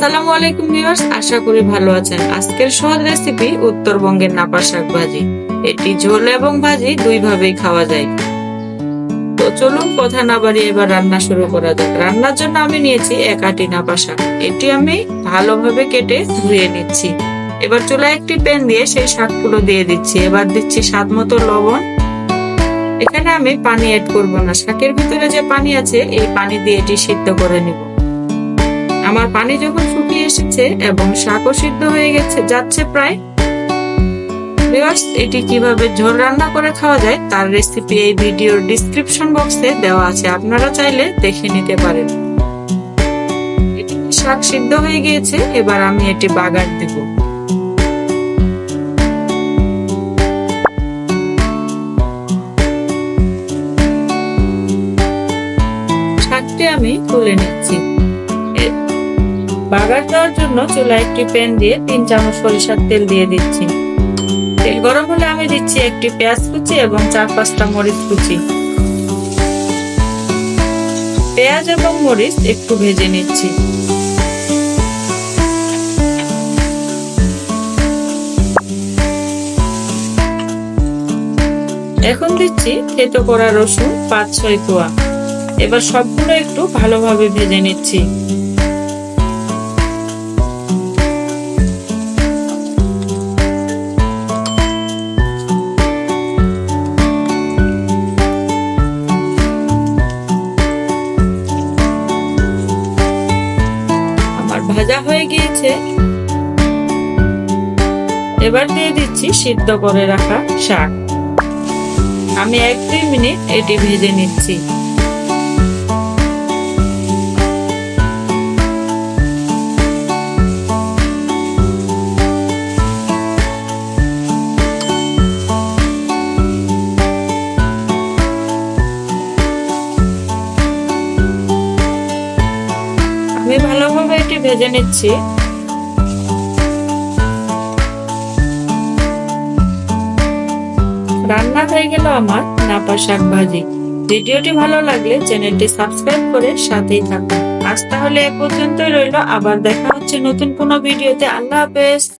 আসসালামু আলাইকুম ভিউয়ার্স, আশা করি ভালো আছেন। আজকের সহজ রেসিপি উত্তরবঙ্গের নাপা শাক ভাজি। এটি ঝোল এবং ভাজি দুই ভাবেই খাওয়া যায়। তো চলুন কথা না বাড়িয়ে এবার রান্না শুরু করা যাক। রান্নার জন্য আমি নিয়েছি এক আটি নাপা শাক। এটি আমি ভালোভাবে কেটে ধুয়ে নিচ্ছি। এবার চুলায় একটি প্যান দিয়ে সেই শাকগুলো দিয়ে দিচ্ছি। এবার দিচ্ছি স্বাদ মতো লবণ। এখানে আমি পানি অ্যাড করব না, শাকের ভিতরে যে পানি আছে এই পানি দিয়ে এটি সিদ্ধ করে নিব। আমার পানি যখন শুকিয়ে এসেছে এবং শাকও সিদ্ধ হয়ে যাচ্ছে প্রায়, এটি কিভাবে ঝোল রান্না করে খাওয়া যায় তার রেসিপি এই ভিডিওর ডেসক্রিপশন বক্সে দেওয়া আছে, আপনারা চাইলে দেখে নিতে পারেন। এটি শাক সিদ্ধ হয়ে গিয়েছে, এবার আমি এটি বাগার দেব। শাকটি আমি তুলে নিচ্ছি। বাগার দেওয়ার জন্য চুলায় একটি প্যান দিয়ে 3 চামচ সরিষার তেল দিয়ে দিচ্ছি। তেল গরম হলে আমি দিচ্ছি একটি পেঁয়াজ কুচি এবং 4-5টা মরিচ কুচি। পেঁয়াজ এবং মরিচ একটু ভেজে নিচ্ছি। এখন দিচ্ছি থেতো করা রসুন 5-6 কোয়া। এবার সবগুলো একটু ভালোভাবে ভেজে নিচ্ছি। ভাজা হয়ে গিয়েছে, এবার দিয়ে দিচ্ছি সিদ্ধ করে রাখা শাক। আমি 1-2 মিনিট এটি ভেজে নিচ্ছি। আমি ভালোভাবে এটি ভেজে নিচ্ছি। রান্না হয়ে গেল আমার নাপা শাক ভাজি। ভিডিওটি ভালো লাগলে চ্যানেলটি সাবস্ক্রাইব করে সাথেই থাকুন। আজ তাহলে এ পর্যন্তই রইল, আবার দেখা হচ্ছে নতুন কোনো ভিডিওতে। আল্লাহ হাফেজ।